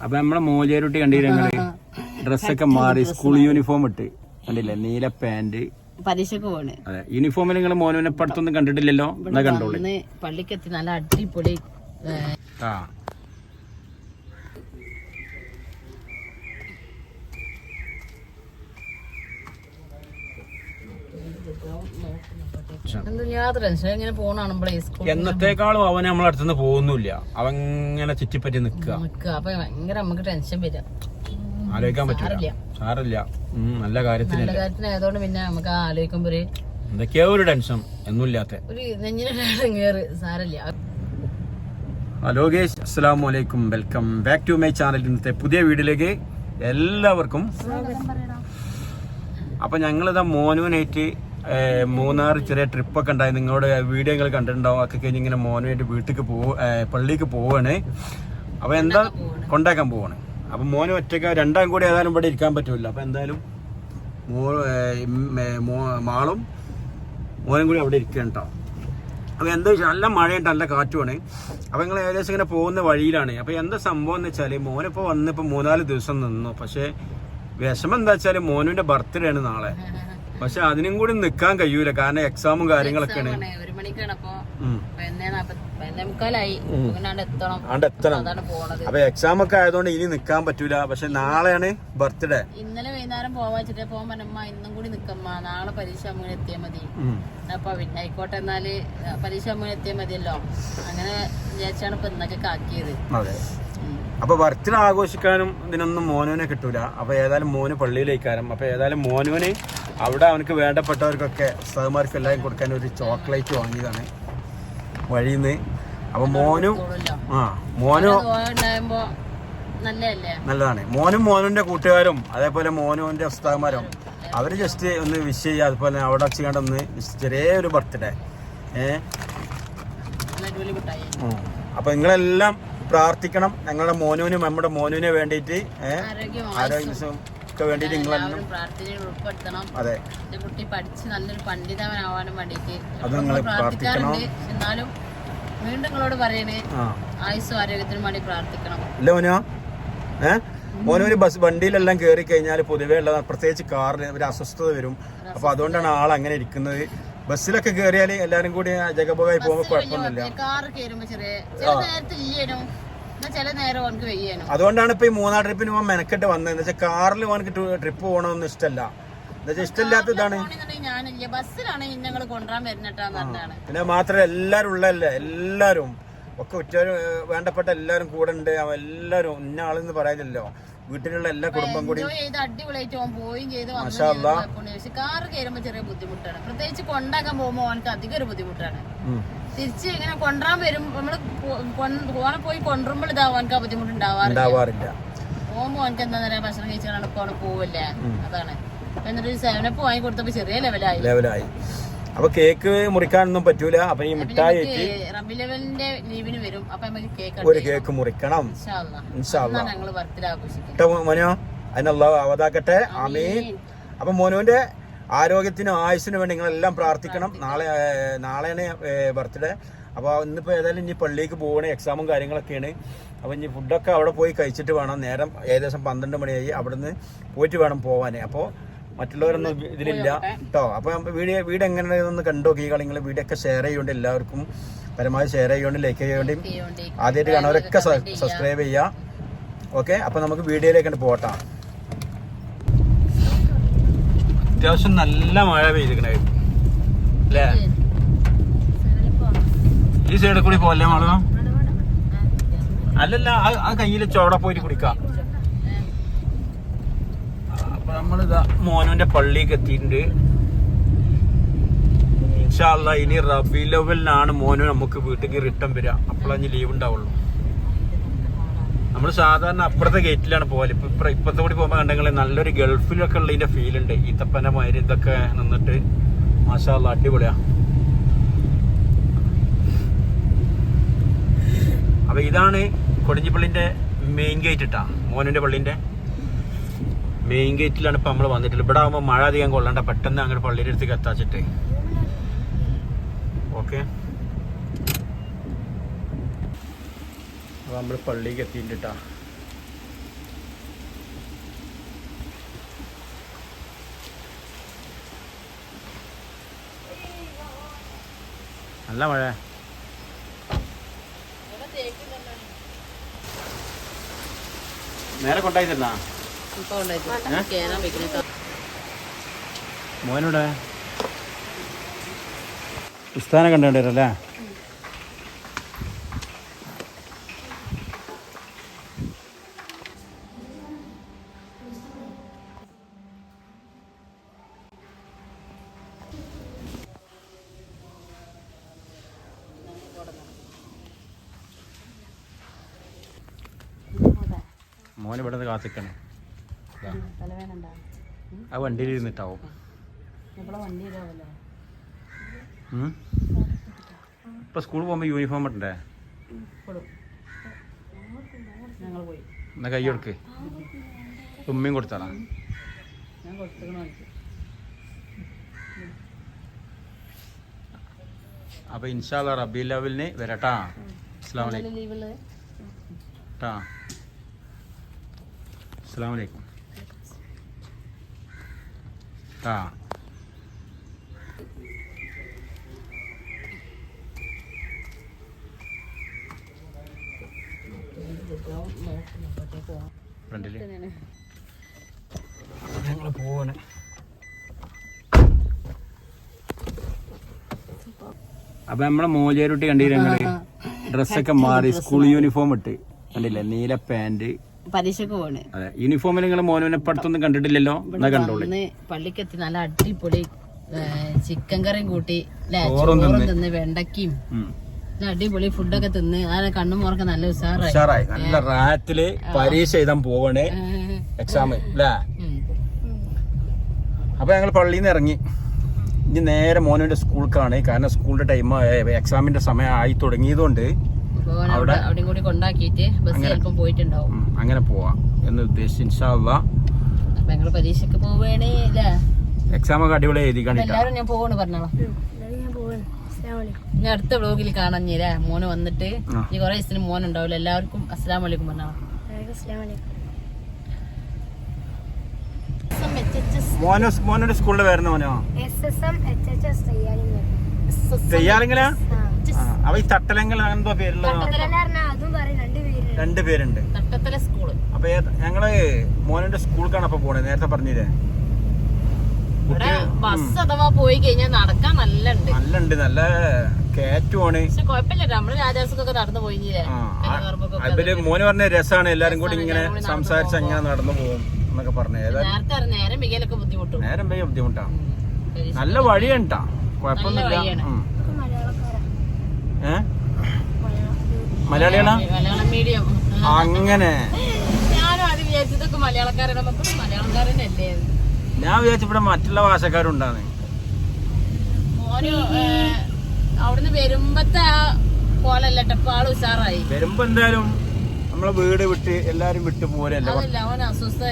അപ്പൊ നമ്മളെ മോലിയാരുട്ടി കണ്ടില്ല ഞങ്ങള് ഡ്രസ്സൊക്കെ മാറി സ്കൂൾ യൂണിഫോം ഇട്ട് കണ്ടില്ലേ, നീല പാന്റ്. പരീക്ഷക്ക് പോണ്. അതെ, യൂണിഫോമിൽ നിങ്ങൾ മോനുവിനെ പഠിത്തൊന്നും കണ്ടിട്ടില്ലല്ലോ, എന്നാ കണ്ടോളൂ. പള്ളിക്കെത്തി നല്ല അടിപൊളി. ആ എന്നത്തേക്കാളും അവൻ നമ്മളെ അടുത്തുനിന്ന് പോകുന്നില്ല, അവൻ ഇങ്ങനെ ചുറ്റിപ്പറ്റി നിക്കുക. അപ്പൊ ഭയങ്കര നമുക്ക് ടെൻഷൻ വരിക, ആലോചിക്കാൻ പറ്റില്ല. സാറില്ല, നല്ല കാര്യത്തിനായതുകൊണ്ട് പിന്നെ നമുക്ക് ആലോചിക്കുമ്പോ എന്തൊക്കെയോ ഒരു ടെൻഷൻ ഒന്നുമില്ലാത്ത ഒരു നെഞ്ഞിന് സാരല്ല. ഹലോ ഗൈസ്, അസ്സലാമു അലൈക്കും, welcome back to my channel. ഇന്നത്തെ പുതിയ വീഡിയോയിലേക്ക് എല്ലാവർക്കും. അപ്പൊ ഞങ്ങളിതാ മോനുവിനായിട്ട് മൂന്നാർ ചെറിയ ട്രിപ്പൊക്കെ ഉണ്ടായി, നിങ്ങളുടെ വീഡിയോ നിങ്ങൾ കണ്ടിട്ടുണ്ടാവും. ഒക്കെ കഴിഞ്ഞ് ഇങ്ങനെ മോനുമായിട്ട് വീട്ടിലേക്ക് പള്ളിക്ക് പോവാണ്. അപ്പൊ എന്താ കൊണ്ടാക്കാൻ പോവാണ്. അപ്പൊ മോനും ഒറ്റയ്ക്ക്, രണ്ടാം കൂടി ഏതായാലും ഇവിടെ ഇരിക്കാൻ പറ്റൂല. അപ്പൊ എന്തായാലും മാളും മോനും കൂടി അവിടെ ഇരിക്കുകയാണ് കേട്ടോ. അപ്പൊ എന്താ വെച്ചാൽ നല്ല മഴയുണ്ട്, നല്ല കാറ്റുമാണ്. അപ്പൊ നിങ്ങൾ ഏകദേശം ഇങ്ങനെ പോകുന്ന വഴിയിലാണ്. അപ്പൊ എന്താ സംഭവം എന്ന് വെച്ചാല്, മോനിപ്പോ വന്നിപ്പോ 3-4 ദിവസം നിന്നു. പക്ഷെ വിഷമം എന്താ വെച്ചാല് മോനുവിന്റെ ബർത്ത്ഡേ ആണ് നാളെ. പക്ഷെ അതിനും കൂടി നിക്കാൻ കഴിയൂല, കാരണം എക്സാമും കാര്യങ്ങളൊക്കെയാണ്. അപ്പൊ എക്സാം ഒക്കെ ആയതുകൊണ്ട് ഇനി നിക്കാൻ പറ്റൂല. പക്ഷെ നാളെയാണ് ബർത്ത്ഡേ. ഇന്നലെ വൈകുന്നേരം പോവാച്ചിട്ട് പോകാൻ പറഞ്ഞ ഇന്നും കൂടി നിക്കമ്മ, നാളെ പരീക്ഷ അമ്മ എത്തിയാൽ മതി. അപ്പൊ ആയിക്കോട്ടെ, എന്നാല് പരീക്ഷ അമ്മ എത്തിയാൽ മതിയല്ലോ, അങ്ങനെ വിചാരിച്ചാണ് ഇപ്പൊ ഇന്നൊക്കെ കാക്കിയത്. അതെ, അപ്പൊ ബർത്ത്ഡേ ആഘോഷിക്കാനും ഇതിനൊന്നും മോനുവിനെ കിട്ടൂല. അപ്പൊ ഏതായാലും മോന് പള്ളിയിലേക്കാരം. അപ്പൊ ഏതായാലും മോനുവിന് അവിടെ അവനക്ക് വേണ്ടപ്പെട്ടവർക്കൊക്കെ സഹമാർക്ക് എല്ലാവരും കൊടുക്കാൻ ഒരു ചോക്ലേറ്റ് വാങ്ങിയതാണ് വഴിന്ന്. അപ്പൊ മോനും നല്ലതാണ്. മോനുവിന്റെ കൂട്ടുകാരും അതേപോലെ മോനുവിന്റെ ഉസ്താദന്മാരും അവര് ജസ്റ്റ് ഒന്ന് വിഷ് ചെയ്യുക. അതുപോലെ അവിടെ ചെയ്യേണ്ടൊന്ന് ചെറിയൊരു ബർത്ത്ഡേ. അപ്പൊ നിങ്ങളെല്ലാം പ്രാർത്ഥിക്കണം ഞങ്ങളുടെ മോനുവിനും നമ്മുടെ മോനുവിനെ വേണ്ടിയിട്ട്, ആരോഗ്യം വേണ്ടിട്ട് നിങ്ങളെല്ലാം ഉൾപ്പെടുത്തണം. അതെ, കുട്ടി പഠിച്ച് നല്ലൊരു പണ്ഡിതവനാവാനും വേണ്ടിയിട്ട് അത് നിങ്ങൾ പ്രാർത്ഥിക്കണം. എന്നാലും വീണ്ടും നിങ്ങളോട് പറയണേ, ആയുസ്സും ആരോഗ്യത്തിനും വേണ്ടി പ്രാർത്ഥിക്കണം. ഇല്ല മോനൊരു വണ്ടിയിലെല്ലാം കയറി കഴിഞ്ഞാൽ പൊതുവേ ഉള്ള, പ്രത്യേകിച്ച് കാറിന് ഒരു അസ്വസ്ഥത വരും. അപ്പൊ അതുകൊണ്ടാണ് ആൾ അങ്ങനെ ഇരിക്കുന്നത്. ബസ്സിലൊക്കെ കയറിയാൽ എല്ലാരും കൂടി ജഗബോഗായി പോകുമ്പോൾ കുഴപ്പമൊന്നുമില്ല. അതുകൊണ്ടാണ് ഇപ്പൊ ഈ 3-4 ട്രിപ്പിന് പോകാൻ മെനക്കെട്ട് വന്നത്. എന്താ വെച്ചാൽ കാറിൽ അവനക്ക് ട്രിപ്പ് പോകണമെന്ന് ഇഷ്ടമല്ല. എന്താ വെച്ചാൽ ഇഷ്ടമില്ലാത്ത ഇതാണ്. പിന്നെ മാത്രമല്ല എല്ലാരും ഉള്ളതല്ലേ, എല്ലാരും ഒക്കെ ഉറ്റവരും വേണ്ടപ്പെട്ട എല്ലാരും കൂടെ ഉണ്ട്. എല്ലാരും ഇന്ന ആളെന്ന് പറയാനില്ലല്ലോ, വീട്ടിലുള്ള എല്ലാ കുടുംബം കൂടി അടിപൊളിയായിട്ട് പോവുകയും ചെയ്ത്. കാറ് കയറുമ്പോ ചെറിയ ബുദ്ധിമുട്ടാണ്, പ്രത്യേകിച്ച് കൊണ്ടാക്കാൻ പോകുമ്പോ അവനക്ക് അധികം ഒരു ബുദ്ധിമുട്ടാണ്. തിരിച്ച് ഇങ്ങനെ കൊണ്ടുവരാൻ വരും, നമ്മള് ഓനെ പോയി കൊണ്ടുവരുമ്പോൾ അവനക്ക് ബുദ്ധിമുട്ടുണ്ടാവാറില്ല. പോകുമ്പോ അവനക്ക് എന്താ പറയാ, ഭക്ഷണം കഴിച്ചാണ് ഇപ്പൊ പോവല്ലേ, അതാണ്. എന്നിട്ട് 7up വാങ്ങി കൊടുത്തപ്പോ ചെറിയ ലെവലായി. അപ്പൊ കേക്ക് മുറിക്കാനൊന്നും പറ്റൂല. അപ്പൊ ഈ മിഠായി ലീവിന് വരും, അപ്പൊ ഒരു കേക്ക് മുറിക്കണം. മോനോ അതിനുള്ള അവതാക്കട്ടെ, ആമീൻ. അപ്പൊ മോനുവിന്റെ ആരോഗ്യത്തിനും ആയുസിനും വേണ്ടി നിങ്ങളെല്ലാം പ്രാർത്ഥിക്കണം. നാളെയാണ് ബർത്ത്ഡേ. അപ്പോൾ ഇന്നിപ്പോൾ ഏതായാലും ഇനി പള്ളിക്ക് പോകണേ, എക്സാമും കാര്യങ്ങളൊക്കെയാണ്. അപ്പോൾ ഇനി ഫുഡൊക്കെ അവിടെ പോയി കഴിച്ചിട്ട് വേണം. നേരം ഏകദേശം 12 മണിയായി, അവിടുന്ന് പോയിട്ട് വേണം പോകാൻ. അപ്പോൾ മറ്റുള്ളവരൊന്നും ഇതിലില്ല കേട്ടോ. അപ്പോൾ വീട് എങ്ങനെയാണെന്ന് കണ്ടു നോക്കി. നിങ്ങൾ വീഡിയോ ഒക്കെ ഷെയർ ചെയ്യുന്നുണ്ട്, എല്ലാവർക്കും പരമാവധി ഷെയർ ചെയ്യുന്നുണ്ട്, ലൈക്ക് ചെയ്യുന്നുണ്ട്. ആദ്യമായിട്ട് കാണുന്നവരൊക്കെ സബ്സ്ക്രൈബ് ചെയ്യുക. ഓക്കെ, അപ്പോൾ നമുക്ക് വീഡിയോയിലേക്കാണ് പോകട്ടോ. അത്യാവശ്യം നല്ല മഴ പെയ്തിരിക്കണേ അല്ലേ? ഈ സൈഡിൽ കൂടി പോകല്ലേ മാളോ? അല്ലല്ല, ആ കയ്യിൽ ചോട പോയിട്ട് കുടിക്കാം. അപ്പൊ നമ്മളിതാ മോനുവിന്റെ പള്ളിക്ക് എത്തിയിട്ടുണ്ട്. ഇൻഷാ അല്ലാഹ് ഇനി റബീഉൽ അവ്വലിനാണ് മോനു നമുക്ക് വീട്ടിലേക്ക് റിട്ടേൺ വരിക. അപ്പോഴാണ് ലീവ് ഉണ്ടാവുള്ളൂ. നമ്മൾ സാധാരണ അപ്പുറത്തെ ഗേറ്റിലാണ് പോകല്. ഇപ്പത്തെ കൂടി പോകുമ്പോൾ കണ്ടെങ്കിൽ നല്ലൊരു ഗൾഫിലൊക്കെ ഉള്ളതിന്റെ ഫീൽ ഉണ്ട്. ഈത്തപ്പന്റെ മാതിരി ഇതൊക്കെ നിന്നിട്ട് മാഷാ അല്ലാഹ് അടിപൊളിയാ. അപ്പൊ ഇതാണ് കൊടിഞ്ഞിപ്പള്ളിന്റെ മെയിൻ ഗേറ്റ് ഇട്ടാ, മോനുവിന്റെ പള്ളിന്റെ മെയിൻ ഗേറ്റിലാണ് ഇപ്പൊ നമ്മൾ വന്നിട്ടുള്ളത്. ഇവിടെ ആകുമ്പോൾ മഴ അധികം കൊള്ളണ്ട, പെട്ടെന്ന് അങ്ങനെ പള്ളിയുടെ അടുത്തേക്ക് എത്താച്ചിട്ട്. ഓക്കെ, അപ്പൊ നമ്മൾ പള്ളിക്ക് എത്തിയിട്ടാ. നല്ല മഴ. നേരെ കൊണ്ടായി തരുന്ന മോനോടെ ഉസ്താനെ കണ്ടുകൊണ്ടിരല്ലേ? മോന് ഇവിടെ നിന്ന് കാത്തിക്കണേ. ആ വണ്ടിയിൽ ഇരുന്നിട്ടാവും. ഇപ്പൊ സ്കൂളിൽ പോകുമ്പോ യൂണിഫോം ഇട്ടേ. എന്നാ കൈ കൊടുക്ക്. ഉമ്മയും കൊടുത്താളാ. അപ്പൊ ഇൻഷാ അല്ലാഹ് റബീഉൽ അവ്വലിന് വരട്ടാ. അസ്സലാമു അലൈക്കും. ട്ടാ. അസ്സലാമു അലൈക്കും. ട്ടാ. ഫ്രണ്ടില് ഞങ്ങൾ പോവാണ്. അപ്പൊ നമ്മളെ മോലിയാരുട്ടി കണ്ടില്ല ഞങ്ങള് ഡ്രസ്സൊക്കെ മാറി സ്കൂൾ യൂണിഫോം ഇട്ട് കണ്ടില്ലേ? നീല പാന്റ്. പരീക്ഷക്ക് പോണ്. അതെ, യൂണിഫോമിൽ നിങ്ങൾ മോനുവിനെ പഠിത്തൊന്നും കണ്ടിട്ടില്ലല്ലോ? എന്നാ കണ്ടോളൂ. പള്ളിക്കെത്തി നല്ല അടിപൊളി ചിക്കൻ കറിയും കൂട്ടി ചോറും തിന്ന് വെണ്ടയ്ക്കും അടിപൊളി ഫുഡൊക്കെ തിന്ന് ആ കണ്ണും മോറൊക്കെ നല്ല ഉഷാറായി. നല്ല റാറ്റില് പരീക്ഷ എഴുതാൻ പോവണേ, എക്സാം അല്ലേ? അപ്പൊ ഞങ്ങൾ പള്ളിയിൽ നിന്ന് ഇറങ്ങി. ഇനി നേരെ മോനുവിന്റെ സ്കൂൾക്കാണ്. കാരണം സ്കൂളിന്റെ ടൈം എക്സാമിന്റെ സമയം ആയി തുടങ്ങിയതുകൊണ്ട് അവിടെ കൂടി കൊണ്ടാക്കിയിട്ട് ബസ് ചിലപ്പം പോയിട്ടുണ്ടാവും. അങ്ങനെ പോവാം എന്ന് ഉദ്ദേശിച്ച് ഇൻഷാ അല്ലാഹ് ഞങ്ങള് പരീക്ഷക്ക് പോവേണേ. എക്സാം ഒക്കെ അടിപൊളി എഴുതി കണ്ടിട്ട് എല്ലാരും ഞാൻ പോവാണ് പറഞ്ഞോളാം. ഞാൻ അടുത്ത വ്ലോഗിൽ കാണാൻ മോന് വന്നിട്ട് ഇനി കുറെ ദിവസത്തിന് മോൻ ഉണ്ടാവില്ല. എല്ലാവർക്കും അസ്സലാമു അലൈക്കും പറഞ്ഞോളാം. മോനോട് സ്കൂളിൽ വരുന്ന മോനോ തെയ്യാലെങ്കിലാ? അവ ഈ തട്ടലെങ്കിൽ എന്തോ പേരുള്ള രണ്ടുപേരുണ്ട്. അപ്പൊ ഞങ്ങള് മോനുന്റെ സ്കൂൾക്കാണ് അപ്പൊ പോണേ. നേരത്തെ പറഞ്ഞില്ലേ? ബസ് അഥവാ പോയി കഴിഞ്ഞാൽ നടക്കാൻ നല്ലുണ്ട്. നല്ല കയറ്റുമാണ്. കുഴപ്പമില്ല. നമ്മള് രാജാസൊക്കെ നടന്നു പോയില്ലേ? അതില് മോന് പറഞ്ഞ രസാണ്. എല്ലാരും കൂടി ഇങ്ങനെ സംസാരിച്ച് അങ്ങനെ നടന്നു പോകും എന്നൊക്കെ പറഞ്ഞു. നേരം വെയിലൊക്കെ ബുദ്ധിമുട്ടും. നേരം വെയിൽ ബുദ്ധിമുട്ടാ. നല്ല വഴിയുണ്ടാ, കുഴപ്പമൊന്നുമില്ല. മലയാളികളാ? മലയാളം മീഡിയം. അങ്ങനെ ഞാനും അത് വിചാരിച്ചതൊക്കെ മലയാളക്കാരാണ്. മലയാളക്കാരനല്ലേ? ഞാൻ വിചാരിച്ചു ഇവിടെ മറ്റുള്ള ഭാഷക്കാരുണ്ടാന്ന്. മോന് അവിടുന്ന് വരുമ്പത്തെ പോലല്ല ആള് ഉഷാറായി. വരുമ്പോ എന്തായാലും നമ്മളെ വീട് വിട്ട് എല്ലാരും വിട്ടു പോരല്ലേ? അവന് അസ്വസ്ഥ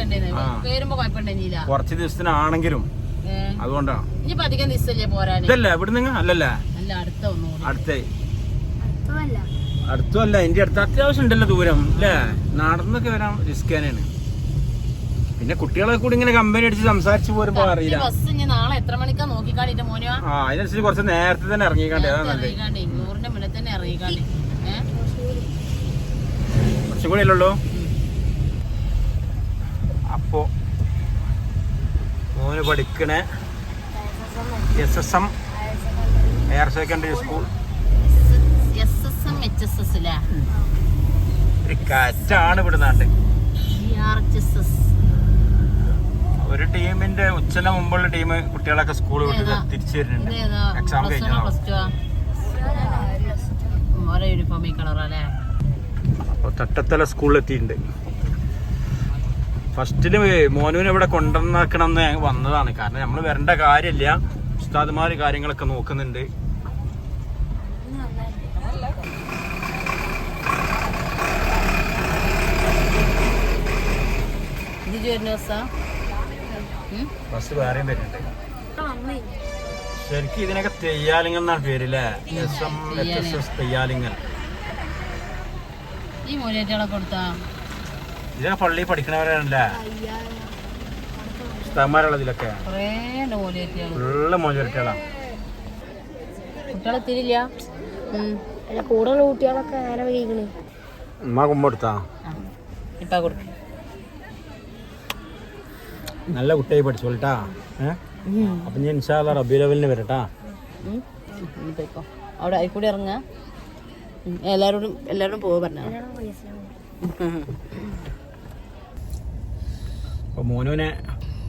വരുമ്പോ കുഴപ്പമുണ്ടായില്ല. കുറച്ച് ദിവസത്തിനാണെങ്കിലും അതുകൊണ്ടാണ്. ഇനിയിപ്പോ അധികം ദിവസമല്ലേ പോരാൻ? ഇതല്ല ഇവിടെ നിങ്ങൾ അല്ലല്ല അടുത്തല്ല എന്റെ അടുത്ത് അത്യാവശ്യം ഉണ്ടല്ലോ ദൂരം അല്ലേ? നടന്നൊക്കെ വരാൻ റിസ്ക് തന്നെയാണ്. പിന്നെ കുട്ടികളെ കൂടി ഇങ്ങനെ കമ്പനി അടിച്ച് സംസാരിച്ചു പോരുമ്പോ അറിയില്ല. നാളെ എത്ര മണിക്കാ നോക്കിക്കാണിട്ട് മോനോ? അതിനനുസരിച്ച് കുറച്ച് നേരത്തെ തന്നെ ഇറങ്ങിക്കാണ്ടേ. അതാ നല്ലത്. 100ന്റെ മുന്നേ തന്നെ ഇറങ്ങിക്കാണ്ടി. കുറച്ചും കൂടി അല്ലല്ലോ. അപ്പോ മോന് പഠിക്കണേ SSM ഹയർ സെക്കൻഡറി സ്കൂൾ. ഒരു കാറ്റാണ് ഇവിടെ നാട്ടിൽ. ഒരു ടീമിന്റെ ഉച്ചന മുമ്പുള്ള ടീം കുട്ടികളൊക്കെ സ്കൂൾ വിട്ട് തിരിച്ചു വരുന്നുണ്ട്. എക്സാം കഴിഞ്ഞോ? അപ്പൊ തട്ടത്തല സ്കൂളിലെത്തിയിട്ടുണ്ട്. ഫസ്റ്റില് മോനുവിനെ ഇവിടെ കൊണ്ടുവന്നാക്കണം എന്ന് വന്നതാണ്. കാരണം നമ്മൾ വരേണ്ട കാര്യമില്ല. ഉസ്താദുമാര് കാര്യങ്ങളൊക്കെ നോക്കുന്നുണ്ട്. ബസ് വേറെയും വരുന്നുണ്ട്. ശരിക്കും ഇതിനൊക്കെ തെയ്യാലിങ്ങൽ എന്നാണ് പേരില്ലേ? SMHSS തെയ്യാലിങ്ങൽ. ഇതിനെ പള്ളി പഠിക്കണവരാണല്ലേ ഉസ്താദുമാരുള്ള ഇതിലൊക്കെ? ഫുള്ള് മോചുരട്ടികളാണ്. കുട്ടികളെത്തിയില്ല. അല്ല കൂടുതൽ കുട്ടികളൊക്കെ നേരെ വൈകണ്. ഉമ്മ കുമ്പെടുത്താ ഇപ്പൊ കൊടുക്കും. നല്ല കുട്ടിയായി പഠിച്ചോളട്ടാ. അപ്പൊ ഞാൻ ഇൻഷാ അല്ലാഹ് റബീഉൽ അവ്വലിന് വരട്ടാ. പോയിക്കോ, അവിടെ ആയിക്കൂടി ഇറങ്ങാ. എല്ലാവരോടും പോവാ പറഞ്ഞ. അപ്പൊ മോനുവിനെ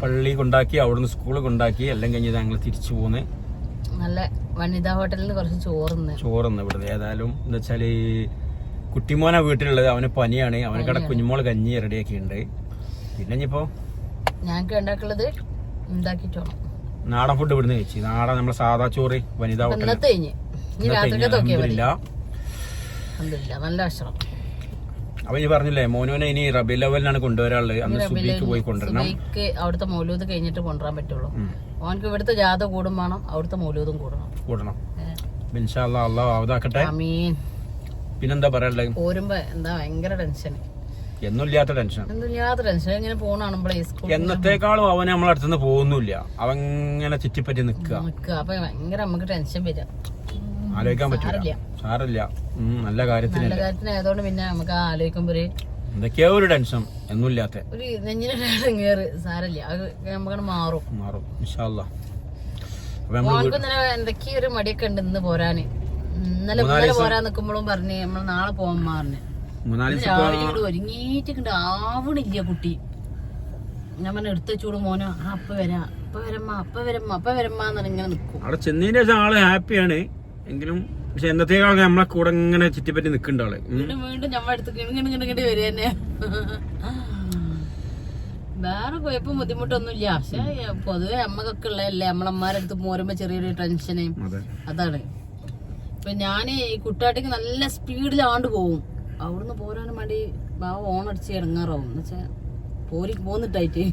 പള്ളി കൊണ്ടാക്കി, അവിടുന്ന് സ്കൂളിൽ കൊണ്ടാക്കി, എല്ലാം കഴിഞ്ഞ് ഞങ്ങൾ തിരിച്ചു പോന്ന്. നല്ല വനിതാ ഹോട്ടലിൽ നിന്ന് കുറച്ച് ചോറുന്ന് ഇവിടുന്ന്. ഏതായാലും എന്താ വെച്ചാല് കുട്ടിമോനാ വീട്ടിലുള്ളത്, അവന് പനിയാണ്. അവനക്കടെ കുഞ്ഞുമോള് കഞ്ഞി റെഡിയാക്കിയിട്ടുണ്ട്. പിന്നെ ഇനിയിപ്പോ ഞങ്ങൾക്ക് ഉണ്ടാക്കുള്ളത് ഉണ്ടാക്കിട്ടോ നാടൻ ഫുഡ് ഇവിടുന്ന് കഴിച്ചു. നാടൻ നമ്മളെ സാധാ ചോറ് വനിതാ ഹോട്ടൽ. ഇന്നത്തെ കഴിഞ്ഞ് ഇനി രാത്രിക്ക് നോക്കിയാൽ മതി. നല്ല ഭക്ഷണം. അപ്പൊ ഇനി പറഞ്ഞില്ലേ മോനുവിനെ ഇനി റബീഉൽ അവ്വലിനാണ് കൊണ്ടുവരാനുള്ളത്. അന്ന് സുബൈക്ക് പോയി കൊണ്ടുവരണം. അവിടുത്തെ മൗലൂദ് കഴിഞ്ഞിട്ട് കൊണ്ടുവരാൻ പറ്റുള്ളൂ. ഓനക്ക് ഇവിടുത്തെ ജാഥ കൂടും വേണം, അവിടുത്തെ മൗലൂദും കൂടണം. ഇൻഷാ അല്ലാഹ് അല്ലാഹു ആവതാക്കട്ടെ. ആമീൻ. പിന്നെന്താ പറയാനുള്ളത്? പോരുമ്പോ എന്താ ഭയങ്കര ടെൻഷൻ. എന്നില്ലാത്ത ടെൻഷൻ ഇങ്ങനെ പോണാണുമ്പോഴേ സ്കൂൾ എന്നത്തേക്കാളും അവൻ നമ്മളെ അടുത്തുനിന്ന് പോകുന്നില്ല. അവൻ ഇങ്ങനെ ചുറ്റിപ്പറ്റി നിക്കുക. അപ്പൊ ഭയങ്കര നമുക്ക് ടെൻഷൻ വരിക. ആലോചിക്കാൻ പറ്റില്ല. സാരല്ല, നല്ല കാര്യത്തിനായതുകൊണ്ട് പിന്നെ നമുക്ക് ആലോചിക്കുമ്പോ എന്തൊക്കെയോ ഒരു ടെൻഷൻ എന്നില്ലാത്ത ഒരു നെഞ്ഞിന് കേറ്. സാരല്ല, അത് നമുക്കങ്ങനെ മാറും. ഇൻഷാ അല്ലാഹ്. എന്തൊക്കെയോ ഒരു മടിയൊക്കെ ഉണ്ട് ഇന്ന് പോരാന്. ഇന്നലെ പോരാൻ നിക്കുമ്പോഴും പറഞ്ഞ് നമ്മൾ നാളെ പോകാൻ മാറിന്. രാവിലെ ഒരുങ്ങിയിട്ട് ആവണില്ല കുട്ടി. ഞാൻ പറഞ്ഞ എടുത്ത ചൂട് മോനോ അപ്പ വരമ്മ ഇങ്ങനെ നിക്കും. അവിടെ ചെന്നതിന്റെ ശേഷം ആള് ഹാപ്പിയാണ് എങ്കിലും, പക്ഷെ എന്നത്തേക്കാളൊക്കെ നമ്മളെ കൂടെ ഇങ്ങനെ ചുറ്റിപ്പറ്റി നിൽക്കേണ്ട ആള്. വീണ്ടും ഞമ്മ അടുത്ത് ഇങ്ങോട്ട് വരിക തന്നെ. വേറെ കുഴപ്പം ബുദ്ധിമുട്ടൊന്നുമില്ല. പക്ഷെ പൊതുവെ അമ്മക്കൊക്കെ ഉള്ളതല്ലേ, നമ്മളമ്മമാരടുത്ത് പോരുമ്പോ ചെറിയൊരു ടെൻഷന്. അതാണ്. ഇപ്പൊ ഞാന് ഈ കുട്ടാട്ടിക്ക് നല്ല സ്പീഡിലാണ്ട് പോവും. അവിടുന്ന് പോരാനും വേണ്ടി ബാവ ഓണടിച്ച് ഇറങ്ങാറാവും. എന്ന് വെച്ചാ പോന്നിട്ടായിട്ട്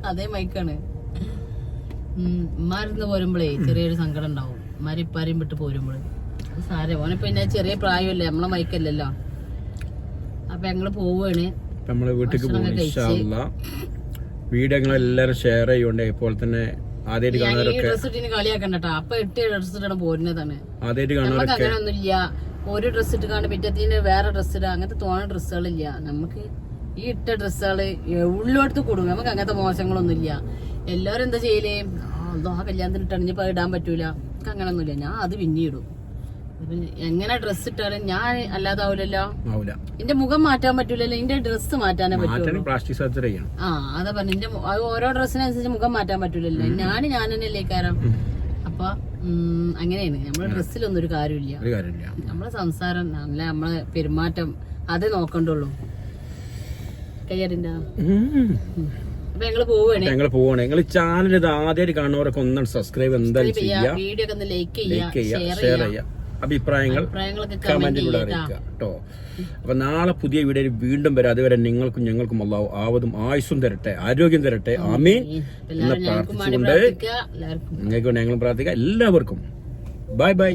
അതേ മൈക്കാണ്. ഉമ്മാരുന്ന് പോരുമ്പോഴേ ചെറിയൊരു സങ്കടം ഉണ്ടാവും. ഉമ്മാരെ ഇപ്പാരെയും വിട്ട് പോരുമ്പോഴേ സാരം. ഓനെ പിന്നെ ചെറിയ പ്രായമല്ലേ, നമ്മളെ മൈക്കല്ലല്ലോ. അപ്പൊ ഞങ്ങള് പോവാണ്. നമ്മള് വീട്ടിലേക്ക് പോകും. വീഡിയോ എല്ലാരും ഷെയർ ചെയ്യുന്നുണ്ട്. ഇപ്പോൾ തന്നെ ആദ്യമായിട്ട് കാണുന്നവരൊക്കെ ഡ്രസ് ഇട്ടിന് കളിയാക്കണ്ടട്ടാ. അപ്പൊ 8 ഡ്രസ് ഇട്ടാണ് പോരുന്നതാണ്. ആദ്യമായിട്ട് നമുക്ക് അങ്ങനെ ഒന്നുമില്ല. ഒരു ഡ്രസ് ഇട്ട് കാണും പിറ്റത്തിന് വേറെ ഡ്രസ് ഇടുക, അങ്ങനത്തെ തോന്നുന്ന ഡ്രസ്സുകളില്ല. നമുക്ക് ഈ ഇട്ട ഡ്രസ്സുകള് ഉള്ളിടത്ത് കൊടുക്കും. നമുക്ക് അങ്ങനത്തെ മോശങ്ങളൊന്നുമില്ല. എല്ലാവരും എന്താ ചെയ്യലേ, ആ കല്യാണത്തിന് ഇട്ടണിഞ്ഞപ്പോ ഇടാൻ പറ്റൂല. നമുക്ക് അങ്ങനെ ഒന്നുമില്ല. ഞാൻ അത് പിന്നെ ഇടും. എങ്ങനെ ഡ്രസ് ഇട്ടാലും ഞാൻ അല്ലാതാവൂലല്ലോ. എന്റെ മുഖം മാറ്റാൻ പറ്റൂലല്ലോ, എന്റെ ഡ്രസ്സ് മാറ്റാനേ പറ്റൂല. പ്ലാസ്റ്റിക് സർജറി അതാ പറഞ്ഞു. എന്റെ ഓരോ ഡ്രസ്സിനനുസരിച്ച് മുഖം മാറ്റാൻ പറ്റൂലല്ലോ. ഞാൻ തന്നെയല്ലേ കാരണം. അപ്പൊ അങ്ങനെയാണ്. നമ്മളെ ഡ്രസ്സിലൊന്നും ഒരു കാര്യമില്ല. നമ്മളെ സംസാരം നല്ല നമ്മളെ പെരുമാറ്റം അതേ നോക്കണ്ടുള്ളൂ. കയ്യാറിന്റെ അപ്പൊ ഞങ്ങള് പോവാണ്. ഞങ്ങൾ ചാനൽ ഇത് ആദ്യമായിട്ട് കാണുന്നവരൊക്കെ ഒന്നും സബ്സ്ക്രൈബ് എന്തായാലും ചെയ്യാം. വീഡിയോ ഒക്കെ ഒന്ന് ലൈക്ക് ചെയ്യുക, ഷെയർ ചെയ്യുക. അഭിപ്രായങ്ങൾ കമന്റിലൂടെ അറിയിക്കുക കേട്ടോ. അപ്പൊ നാളെ പുതിയ വീഡിയോയിൽ വീണ്ടും വരാം. അതുവരെ നിങ്ങൾക്കും ഞങ്ങൾക്കും അല്ലാഹു ആവതും ആയുസ്സും തരട്ടെ, ആരോഗ്യം തരട്ടെ. ആമീൻ എന്ന് പ്രാർത്ഥിച്ചുകൊണ്ട് നിങ്ങൾക്ക് ഞങ്ങളും പ്രാർത്ഥിക്കാം. എല്ലാവർക്കും ബൈ ബൈ.